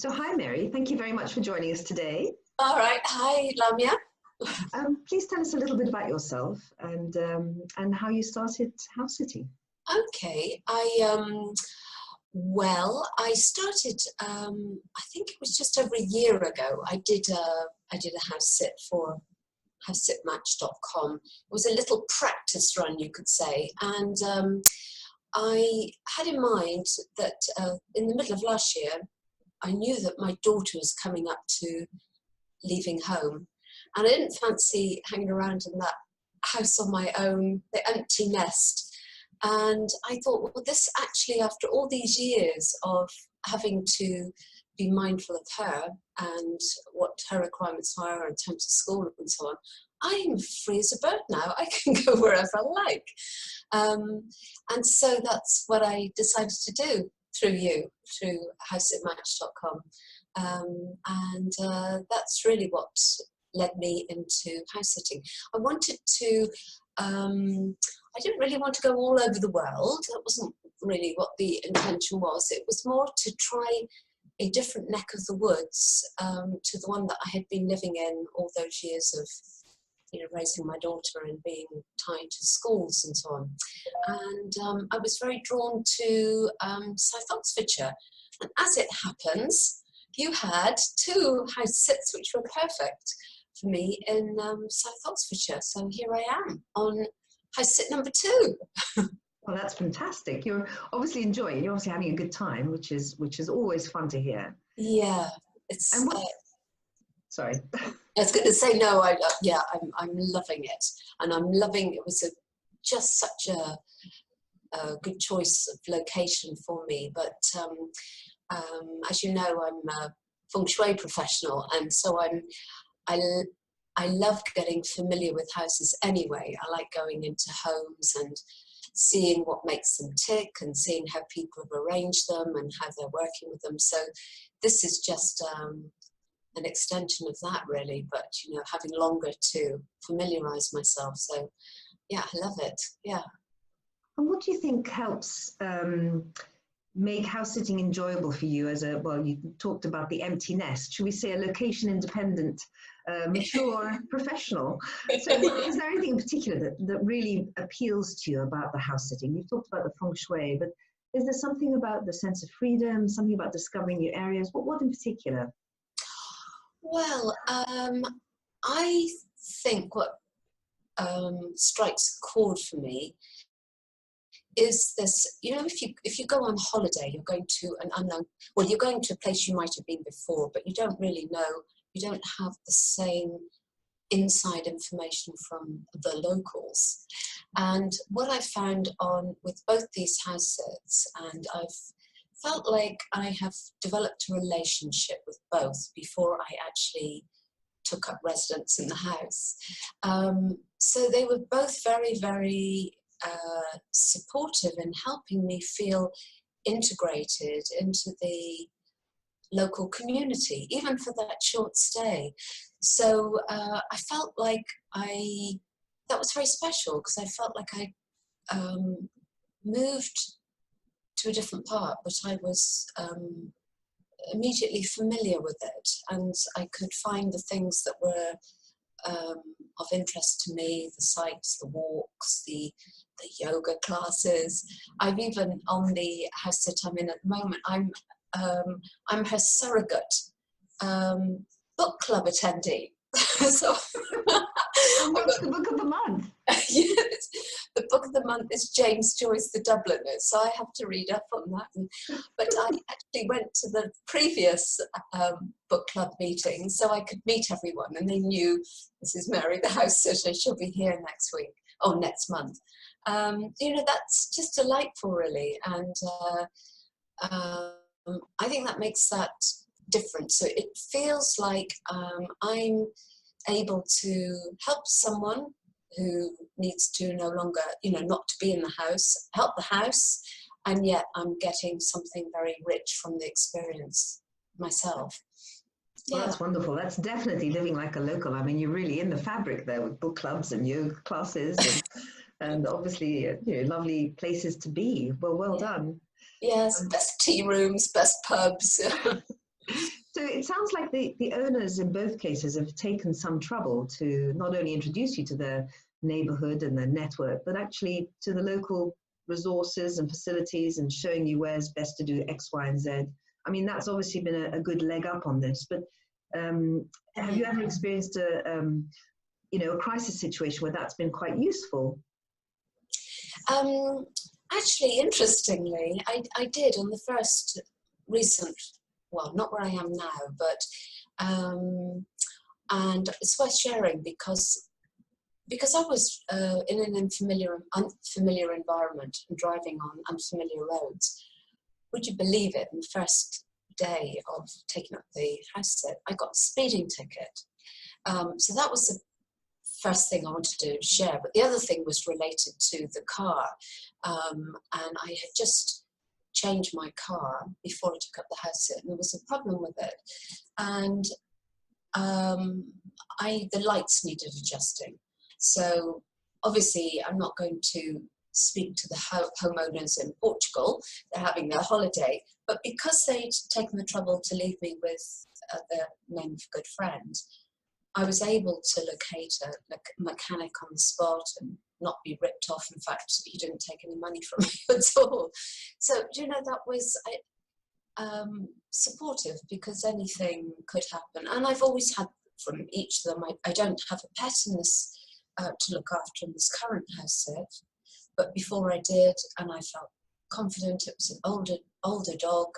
So hi Mary, thank you very much for joining us today. All right. Hi, Lamia. Please tell us a little bit about yourself and how you started house sitting. Okay. I started. I think it was just over a year ago. I did a house sit for HouseSitMatch.com. It was a little practice run, you could say, and I had in mind that in the middle of last year, I knew that my daughter was coming up to leaving home, and I didn't fancy hanging around in that house on my own, the empty nest. And I thought, well, this actually, after all these years of having to be mindful of her and what her requirements are in terms of school and so on, I'm free as a bird now. I can go wherever I like. And so that's what I decided to do through HouseSitMatch.com. And that's really what led me into house sitting. I wanted to, I didn't really want to go all over the world. That wasn't really what the intention was. It was more to try a different neck of the woods to the one that I had been living in all those years of, raising my daughter and being tied to schools and so on. And I was very drawn to South Oxfordshire. And as it happens, you had two house sits which were perfect for me in South Oxfordshire. So here I am on house sit number 2. Well, that's fantastic. You're obviously enjoying it. You're obviously having a good time, which is always fun to hear. Yeah, it's. And sorry. I was going to say no. I'm loving it, and I'm loving. It was just such a good choice of location for me. But as you know, I'm a feng shui professional, and so I love getting familiar with houses anyway. I like going into homes and seeing what makes them tick and seeing how people have arranged them and how they're working with them. So this is just an extension of that, really, but having longer to familiarize myself. So yeah, I love it. Yeah. And what do you think helps make house sitting enjoyable for you you talked about the empty nest, should we say a location independent, mature professional. So is there anything in particular that really appeals to you about the house sitting? You've talked about the feng shui, but is there something about the sense of freedom, something about discovering new areas? What in particular? Well, I think what strikes a chord for me is this, if you go on holiday, you're going to an unknown, you're going to a place you might have been before, but you don't really know, you don't have the same inside information from the locals. And what I found with both these house sits, and I've felt like I have developed a relationship with both before I actually took up residence in the house. So they were both very, very supportive in helping me feel integrated into the local community, even for that short stay. So I felt like that was very special, because I felt like I moved to a different part, but I was immediately familiar with it, and I could find the things that were of interest to me, the sights, the walks, the yoga classes. I've even, on the house sit I'm in at the moment, I'm her surrogate book club attendee. So and what's the book of the month? Yes, the book of the month is James Joyce, The Dubliner, so I have to read up on that. But I actually went to the previous book club meeting so I could meet everyone, and they knew this is Mary, the house sitter. She'll be here next month. That's just delightful, really, and I think that makes that different. So it feels like I'm able to help someone who needs to no longer, not to be in the house, help the house, and yet I'm getting something very rich from the experience myself. Well, Yeah. that's wonderful. That's definitely living like a local. I mean, you're really in the fabric there with book clubs and yoga classes and obviously, lovely places to be. Well done. Yes, best tea rooms, best pubs. So it sounds like the owners in both cases have taken some trouble to not only introduce you to the neighborhood and the network, but actually to the local resources and facilities and showing you where's best to do X, Y, and Z. I mean, that's obviously been a good leg up on this, but have you ever experienced a crisis situation where that's been quite useful? Actually, interestingly, I did on the first recent, well, not where I am now, but and it's worth sharing because I was in an unfamiliar environment and driving on unfamiliar roads. Would you believe it? In the first day of taking up the house sit, I got a speeding ticket. So that was the first thing I wanted to share. But the other thing was related to the car. And I had just changed my car before I took up the house sit, and there was a problem with it. And the lights needed adjusting. So obviously I'm not going to speak to the homeowners in Portugal. They're having their holiday. But because they'd taken the trouble to leave me with the name of a good friend, I was able to locate a mechanic on the spot and not be ripped off. In fact, he didn't take any money from me at all. So, that was supportive, because anything could happen. And I've always had from each of them, I don't have a pet in this to look after in this current house sit, but before I did, and I felt confident. It was an older dog.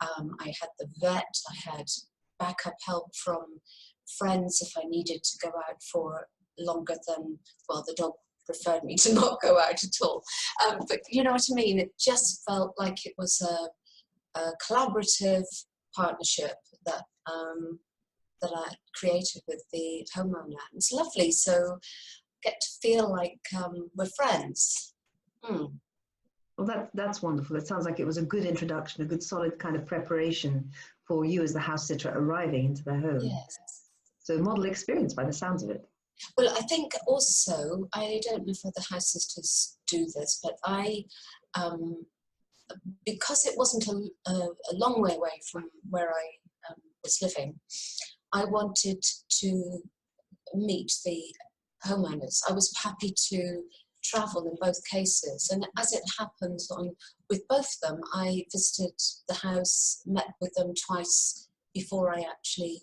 I had the vet. I had backup help from friends if I needed to go out for longer than, well, the dog preferred me to not go out at all. But you know what I mean? It just felt like it was a collaborative partnership that I created with the homeowner. It's lovely. So get to feel like we're friends. Well, that's wonderful. It sounds like it was a good introduction, a good solid kind of preparation for you as the house sitter arriving into their home. Yes. So model experience by the sounds of it. Well, I think also, I don't know if other house sitters do this, but I, because it wasn't a long way away from where I was living, I wanted to meet the homeowners. I was happy to travel in both cases, and as it happens with both of them, I visited the house, met with them twice before I actually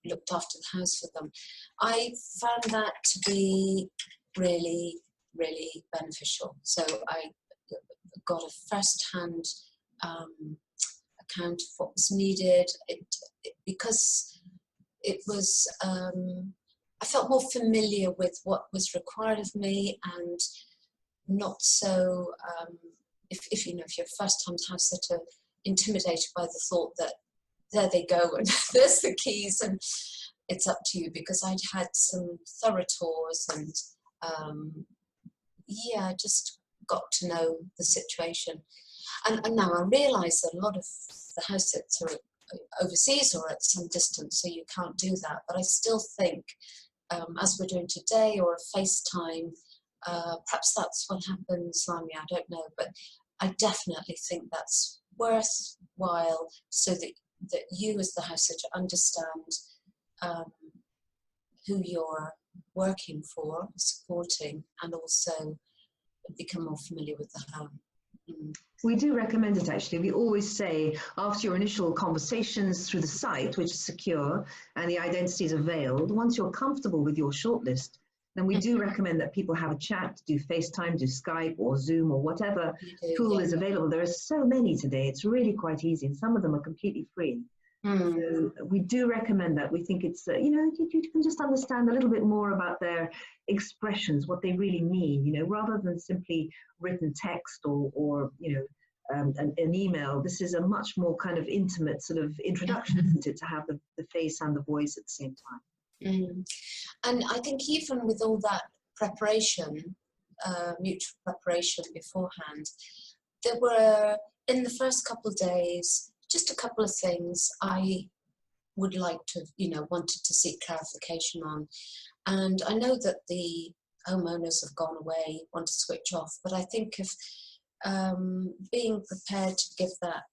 looked after the house for them. I found that to be really, really beneficial. So I got a first-hand account of what was needed, because it was, I felt more familiar with what was required of me, and not so, if you're a first-time house sitter, intimidated by the thought that there they go and there's the keys and it's up to you, because I'd had some thorough tours and just got to know the situation. And now I realise that a lot of the house sits are overseas or at some distance, so you can't do that. But I still think, as we're doing today, or a FaceTime, perhaps that's what happens, Lamia, I don't know, but I definitely think that's worthwhile, so that you as the house sitter understand who you're working for, supporting, and also become more familiar with the home. We do recommend it, actually. We always say, after your initial conversations through the site, which is secure, and the identity is veiled, once you're comfortable with your shortlist, then we do recommend that people have a chat, do FaceTime, do Skype or Zoom or whatever tool is available. There are so many today. It's really quite easy, and some of them are completely free. So we do recommend that. We think it's, you can just understand a little bit more about their expressions, what they really mean, rather than simply written text or an email. This is a much more kind of intimate sort of introduction, isn't it, to have the face and the voice at the same time. And I think even with all that preparation, mutual preparation beforehand, there were, in the first couple of days, just a couple of things I would like to, wanted to seek clarification on. And I know that the homeowners have gone away, want to switch off, but I think if being prepared to give that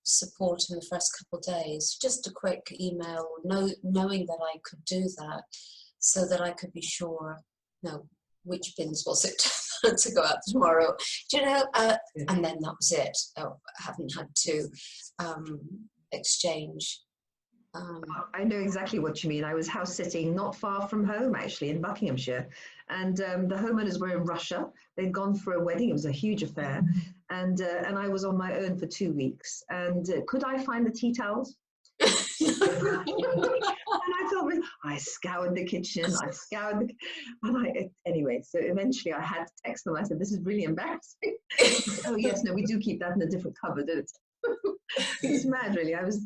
support in the first couple of days. Just a quick email, knowing that I could do that, so that I could be sure, which bins was it to go out tomorrow, and then that was it. I haven't had to exchange. I know exactly what you mean. I was house sitting not far from home, actually, in Buckinghamshire, and the homeowners were in Russia. They'd gone for a wedding. It was a huge affair, and I was on my own for 2 weeks. And could I find the tea towels? And I thought, I scoured the kitchen, anyway, so eventually I had to text them. I said, this is really embarrassing. Oh yes, no, we do keep that in a different cupboard. It's mad, really. I was,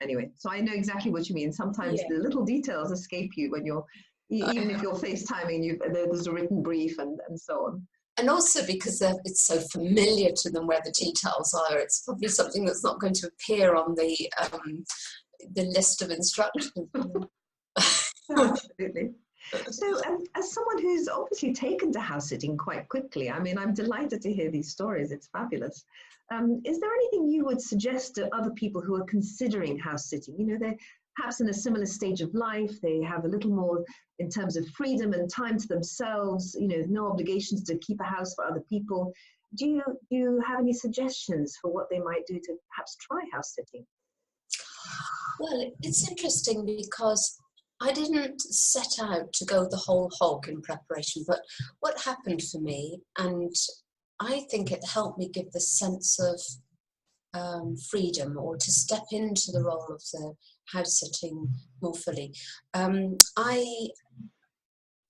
anyway, so I know exactly what you mean. Sometimes the little details escape you when you're, even if you're FaceTiming, there's a written brief and so on. And also because it's so familiar to them where the tea towels are, it's probably something that's not going to appear on the list of instructions. Absolutely. So, as someone who's obviously taken to house sitting quite quickly, I mean, I'm delighted to hear these stories. It's fabulous. Is there anything you would suggest to other people who are considering house sitting? They're perhaps in a similar stage of life. They have a little more in terms of freedom and time to themselves, no obligations to keep a house for other people. Do you have any suggestions for what they might do to perhaps try house sitting? Well, it's interesting because I didn't set out to go the whole hog in preparation, but what happened for me, and I think it helped me give the sense of freedom, or to step into the role of the house sitting more fully. I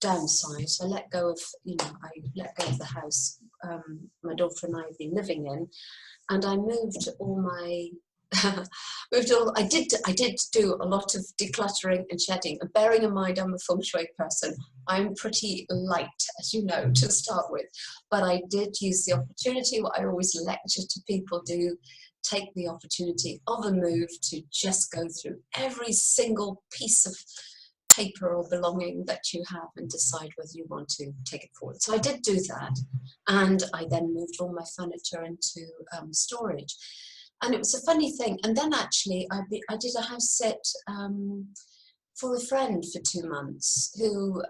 downsized. I let go of, the house my daughter and I have been living in, and I moved all my I did do a lot of decluttering and shedding, and bearing in mind I'm a feng shui person, I'm pretty light, as you know, to start with, but I did use the opportunity, what I always lecture to people do, take the opportunity of a move to just go through every single piece of paper or belonging that you have and decide whether you want to take it forward. So I did do that, and I then moved all my furniture into storage. And it was a funny thing. And then actually I did a house sit for a friend for 2 months who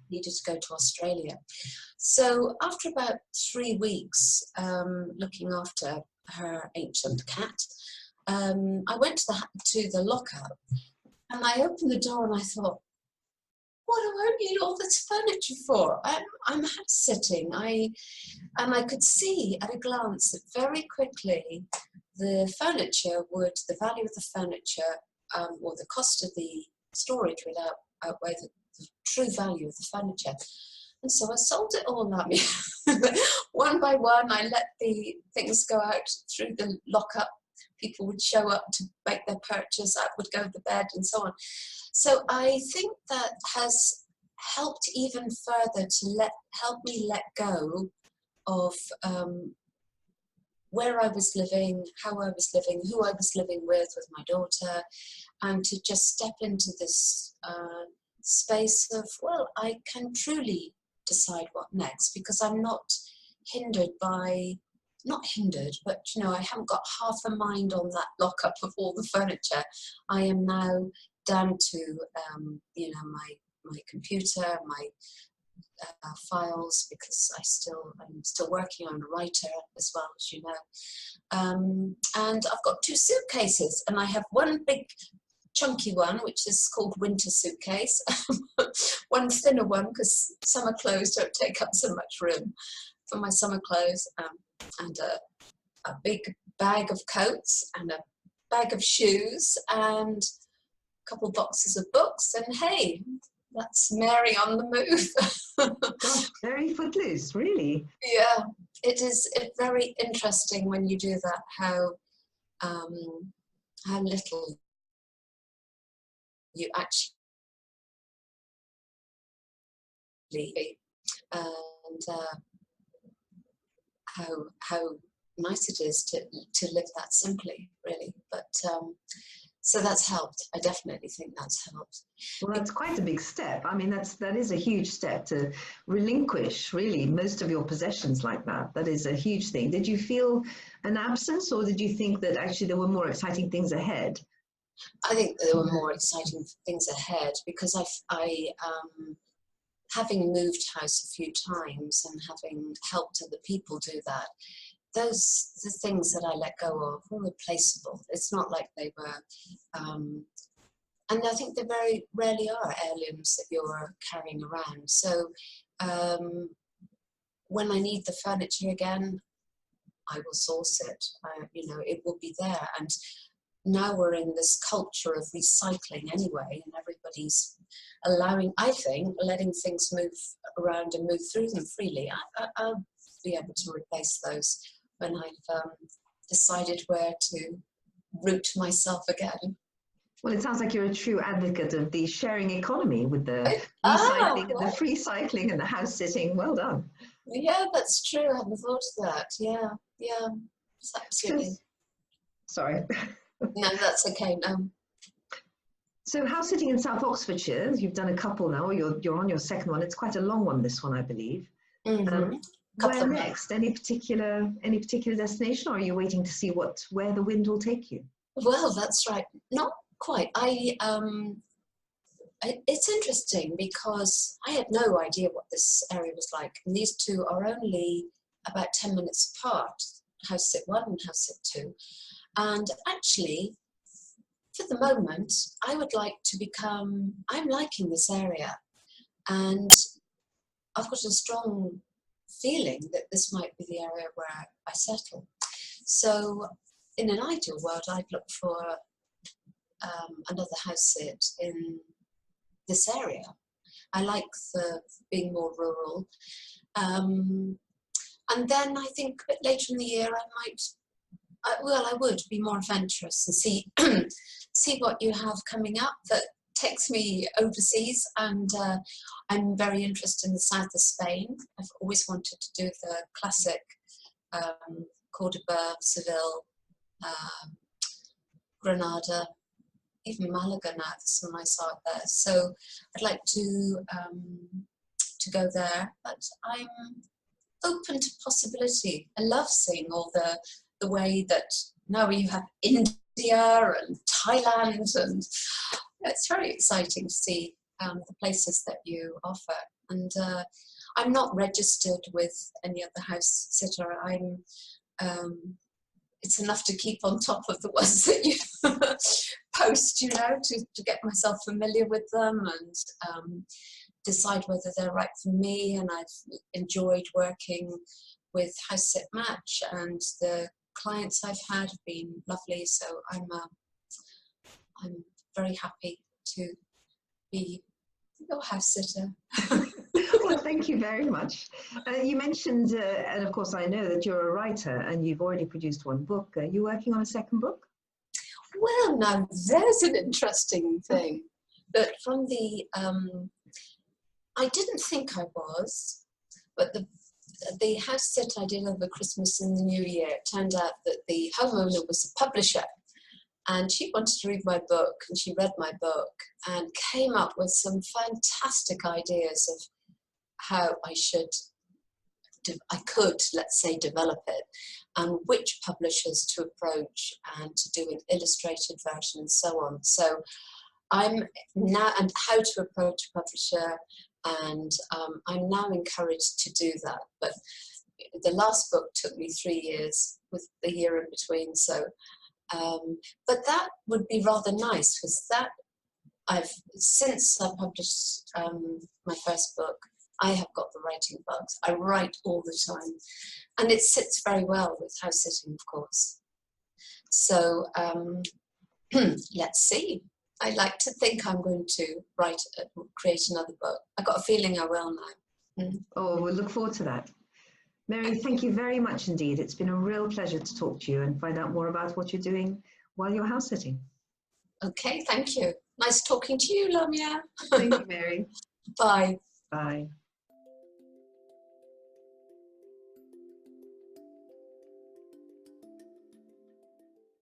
needed to go to Australia. So after about 3 weeks looking after her ancient cat, I went to the lockup, and I opened the door and I thought, what do I need all this furniture for? I'm house sitting. And I could see at a glance that very quickly the value of the furniture or the cost of the storage would outweigh the true value of the furniture. And so I sold it all out. One by one, I let the things go out through the lockup. People would show up to make their purchase, I would go to bed and so on. So I think that has helped even further to help me let go of where I was living, how I was living, who I was living with my daughter, and to just step into this space of, well, I can truly decide what next, because I'm not hindered by, but I haven't got half a mind on that lockup of all the furniture. I am now down to my computer, my files, because I'm still working. I'm a writer as well, as you know. And I've got 2 suitcases, and I have one big chunky one, which is called winter suitcase, one thinner one, because summer clothes don't take up so much room for my summer clothes, and a big bag of coats, and a bag of shoes, and a couple of boxes of books, and hey, that's Mary on the move. Gosh, very footloose, really. Yeah, it's very interesting when you do that, how little you actually, and how nice it is to live that simply, really. But So that's helped. I definitely think that's helped. Well, that's quite a big step. I mean, that is a huge step to relinquish really most of your possessions like that. That is a huge thing. Did you feel an absence, or did you think that actually there were more exciting things ahead? I think there were more exciting things ahead because having moved house a few times and having helped other people do that, the things that I let go of were replaceable. It's not like they were, and I think they very rarely are heirlooms that you're carrying around. So when I need the furniture again, I will source it. It will be there. And now we're in this culture of recycling anyway, and everybody's letting things move around and move through them freely. I'll be able to replace those when I've decided where to root myself again. Well, it sounds like you're a true advocate of the sharing economy with the recycling and the free cycling and the house sitting. Well done. Yeah, that's true. I hadn't thought of that. Yeah, it's absolutely. Sorry. No, that's okay. No. So house sitting in South Oxfordshire, you've done a couple now, you're on your second one. It's quite a long one, this one, I believe. Mm-hmm. Where next? Any particular destination, or are you waiting to see where the wind will take you? Well, that's right. Not quite. It's interesting because I had no idea what this area was like. And these two are only about 10 minutes apart, HouseSit 1 and HouseSit 2. And actually, for the moment, I would like to I'm liking this area. And I've got a strong feeling that this might be the area where I settle. So in an ideal world, I'd look for another house sit in this area. I like being more rural. And then I think a bit later in the year, I would be more adventurous and see what you have coming up that takes me overseas. And I'm very interested in the south of Spain. I've always wanted to do the classic Cordoba, Seville, Granada, even Malaga now. There's some nice art there. So I'd like to go there, but I'm open to possibility. I love seeing all the way that now you have India and Thailand, and it's very exciting to see the places that you offer. And I'm not registered with any other house sitter. It's enough to keep on top of the ones that you post, to get myself familiar with them and decide whether they're right for me. And I've enjoyed working with HouseSitMatch, and the clients I've had have been lovely. So I'm very happy to be your house sitter. Well, thank you very much. You mentioned, and of course I know that you're a writer and you've already produced one book. Are you working on a second book? Well, now there's an interesting thing. But from I didn't think I was, but the house sit I did over Christmas and the New Year, it turned out that the homeowner was the publisher. And she wanted to read my book, and she read my book and came up with some fantastic ideas of how I could, let's say, develop it, and which publishers to approach, and to do an illustrated version and so on. So I'm now, and how to approach a publisher, and I'm now encouraged to do that. But the last book took me 3 years, with a year in between. So, but that would be rather nice, because since I published my first book, I have got the writing bugs. I write all the time, and it sits very well with house sitting, of course. So let's see. I like to think I'm going to create another book. I've got a feeling I will now. Oh, we'll look forward to that. Mary, thank you very much indeed. It's been a real pleasure to talk to you and find out more about what you're doing while you're house sitting. Okay, thank you. Nice talking to you, Lamia. Thank you, Mary. Bye. Bye.